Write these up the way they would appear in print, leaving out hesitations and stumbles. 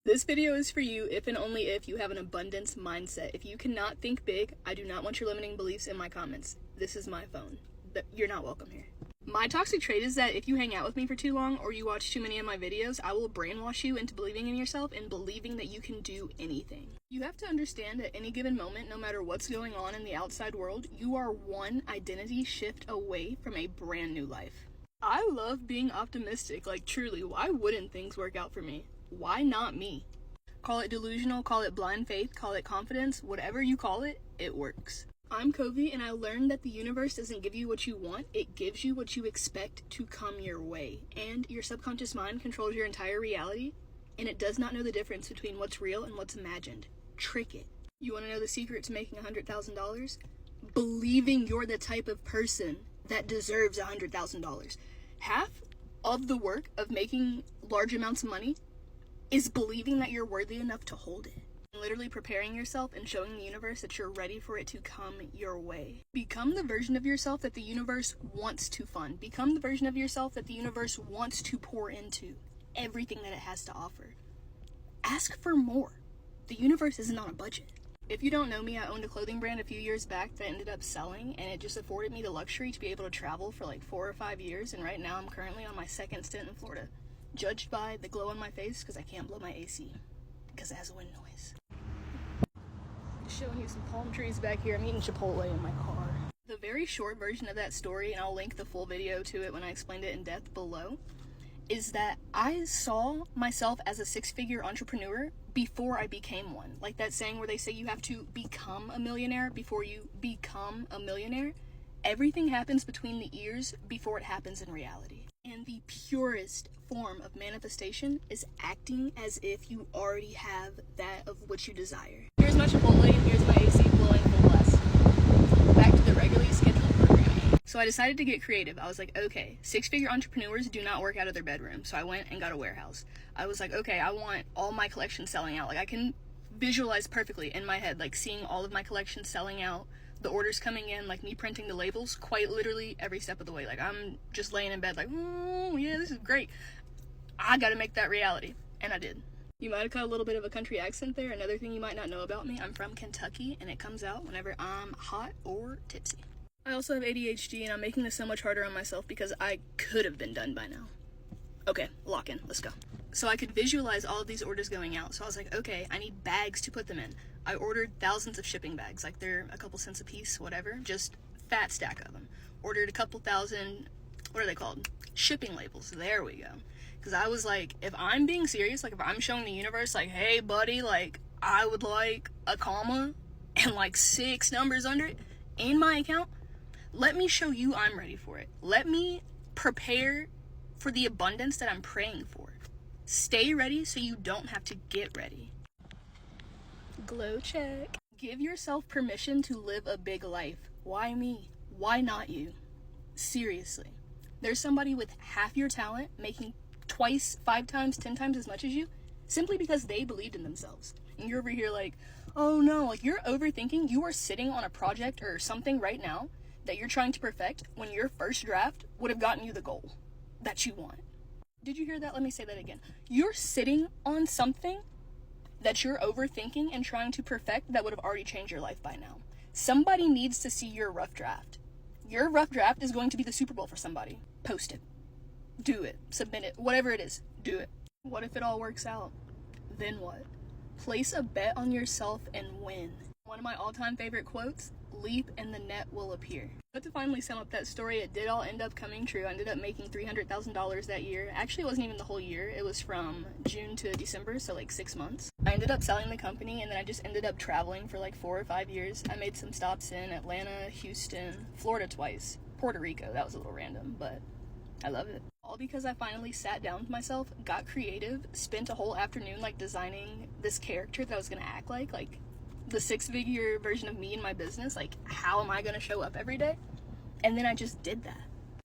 This video is for you if and only if you have an abundance mindset. If you cannot think big, I do not want your limiting beliefs in my comments. This is my phone. You're not welcome here. My toxic trait is that if you hang out with me for too long or you watch too many of my videos, I will brainwash you into believing in yourself and believing that you can do anything. You have to understand at any given moment, no matter what's going on in the outside world, you are one identity shift away from a brand new life. I love being optimistic, like truly, why wouldn't things work out for me? Why not me? Call it delusional, call it blind faith, call it confidence, whatever you call it, it works. I'm Covey, and I learned that the universe doesn't give you what you want, it gives you what you expect to come your way. And your subconscious mind controls your entire reality, and it does not know the difference between what's real and what's imagined. Trick it. You want to know the secret to making $100,000? Believing you're the type of person that deserves $100,000. Half of the work of making large amounts of money is believing that you're worthy enough to hold it. Literally preparing yourself and showing the universe that you're ready for it to come your way. Become the version of yourself that the universe wants to fund. Become the version of yourself that the universe wants to pour into everything that it has to offer. Ask for more. The universe isn't on a budget. If you don't know me, I owned a clothing brand a few years back that ended up selling, and it just afforded me the luxury to be able to travel for like 4 or 5 years, and right now I'm currently on my second stint in Florida. Judged by the glow on my face because I can't blow my AC because it has a wind noise. Just showing you some palm trees back here. I'm eating Chipotle in my car. The very short version of that story, and I'll link the full video to it when I explained it in depth below, is that I saw myself as a 6-figure entrepreneur before I became one. Like that saying where they say you have to become a millionaire before you become a millionaire. Everything happens between the ears before it happens in reality. And the purest form of manifestation is acting as if you already have that of what you desire. Here's my Chipotle and here's my AC blowing full blast. Back to the regularly scheduled programming. So I decided to get creative. I was like, okay, 6-figure entrepreneurs do not work out of their bedroom. So I went and got a warehouse. I was like, okay, I want all my collections selling out. Like I can visualize perfectly in my head, like seeing all of my collections selling out, the orders coming in, like me printing the labels quite literally every step of the way. Like I'm just laying in bed like, oh yeah, this is great. I gotta make that reality. And I did. You might have caught a little bit of a country accent there. Another thing you might not know about me, I'm from Kentucky, and it comes out whenever I'm hot or tipsy. I also have ADHD, and I'm making this so much harder on myself because I could have been done by now. Okay, lock in, let's go. So I could visualize all of these orders going out. So I was like, okay, I need bags to put them in. I ordered thousands of shipping bags, like they're a couple cents a piece, whatever, just fat stack of them. Ordered a couple thousand, what are they called? Shipping labels, there we go. Because I was like, if I'm being serious, like if I'm showing the universe, like, hey buddy, like I would like a comma and like 6 numbers under it in my account, let me show you I'm ready for it. Let me prepare for the abundance that I'm praying for. Stay ready so you don't have to get ready. Glow check. Give yourself permission to live a big life. Why me? Why not you? Seriously. There's somebody with half your talent making twice, 5 times, 10 times as much as you simply because they believed in themselves. And you're over here like, oh no, like you're overthinking. You are sitting on a project or something right now that you're trying to perfect when your first draft would have gotten you the goal that you want. Did you hear that? Let me say that again. You're sitting on something that you're overthinking and trying to perfect that would have already changed your life by now. Somebody needs to see your rough draft. Your rough draft is going to be the Super Bowl for somebody. Post it. Do it. Submit it. Whatever it is, do it. What if it all works out? Then what? Place a bet on yourself and win. One of my all-time favorite quotes, leap and the net will appear. But to finally sum up that story, it did all end up coming true. I ended up making $300,000 that year. Actually, it wasn't even the whole year. It was from June to December, so like 6 months. I ended up selling the company, and then I just ended up traveling for like 4 or 5 years. I made some stops in Atlanta, Houston, Florida twice, Puerto Rico. That was a little random, but I love it. All because I finally sat down with myself, got creative, spent a whole afternoon like designing this character that I was gonna act like the 6-figure version of me in my business. Like, how am I gonna show up every day? And then I just did that.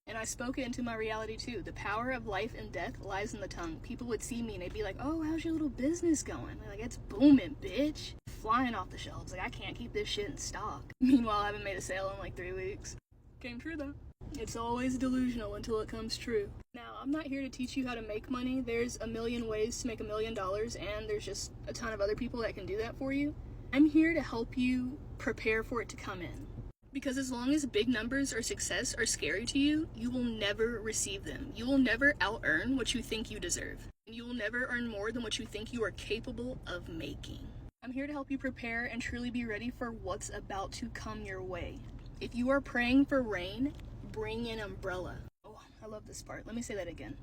And I spoke it into my reality too. The power of life and death lies in the tongue. People would see me and they'd be like, oh, how's your little business going? Like, it's booming, bitch. Flying off the shelves. Like, I can't keep this shit in stock. Meanwhile, I haven't made a sale in like 3 weeks. Came true though. It's always delusional until it comes true. Now, I'm not here to teach you how to make money. There's a million ways to make $1 million, and there's just a ton of other people that can do that for you. I'm here to help you prepare for it to come in. Because as long as big numbers or success are scary to you, you will never receive them. You will never out-earn what you think you deserve. You will never earn more than what you think you are capable of making. I'm here to help you prepare and truly be ready for what's about to come your way. If you are praying for rain, bring an umbrella. Oh, I love this part. Let me say that again.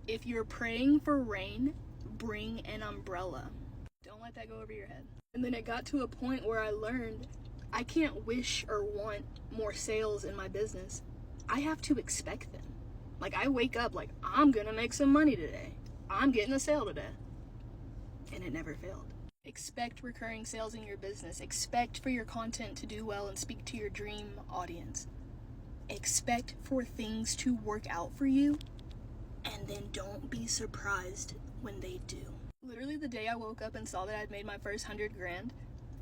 If you're praying for rain, bring an umbrella. Don't let that go over your head. And then it got to a point where I learned I can't wish or want more sales in my business. I have to expect them. Like, I wake up like, I'm gonna make some money today. I'm getting a sale today. And it never failed. Expect recurring sales in your business. Expect for your content to do well and speak to your dream audience. Expect for things to work out for you, and then don't be surprised when they do. Literally the day I woke up and saw that I'd made my first 100 grand,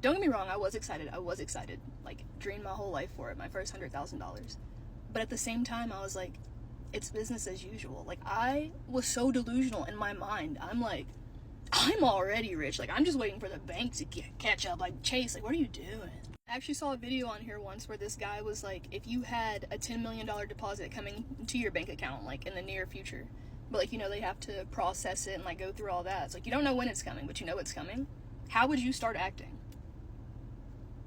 don't get me wrong, I was excited. Like, dreamed my whole life for it, my first $100,000. But at the same time, I was like, it's business as usual. Like, I was so delusional in my mind. I'm like, I'm already rich. Like, I'm just waiting for the bank to catch up. Like, Chase, like, what are you doing? I actually saw a video on here once where this guy was like, if you had a $10 million deposit coming to your bank account, like, in the near future, but, like, you know, they have to process it and, like, go through all that. It's like, you don't know when it's coming, but you know it's coming. How would you start acting?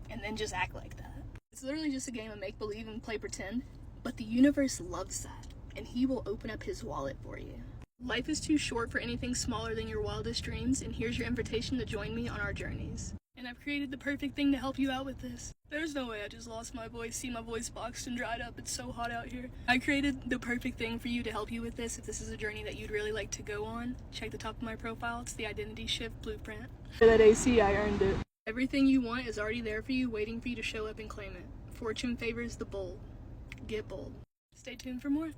And then just act like that. It's literally just a game of make-believe and play pretend, but the universe loves that, and he will open up his wallet for you. Life is too short for anything smaller than your wildest dreams, and here's your invitation to join me on our journeys. And I've created the perfect thing to help you out with this. There's no way I just lost my voice. See, my voice boxed and dried up. It's so hot out here. I created the perfect thing for you to help you with this. If this is a journey that you'd really like to go on, check the top of my profile. It's the Identity Shift Blueprint. For that AC, I earned it. Everything you want is already there for you, waiting for you to show up and claim it. Fortune favors the bold. Get bold. Stay tuned for more.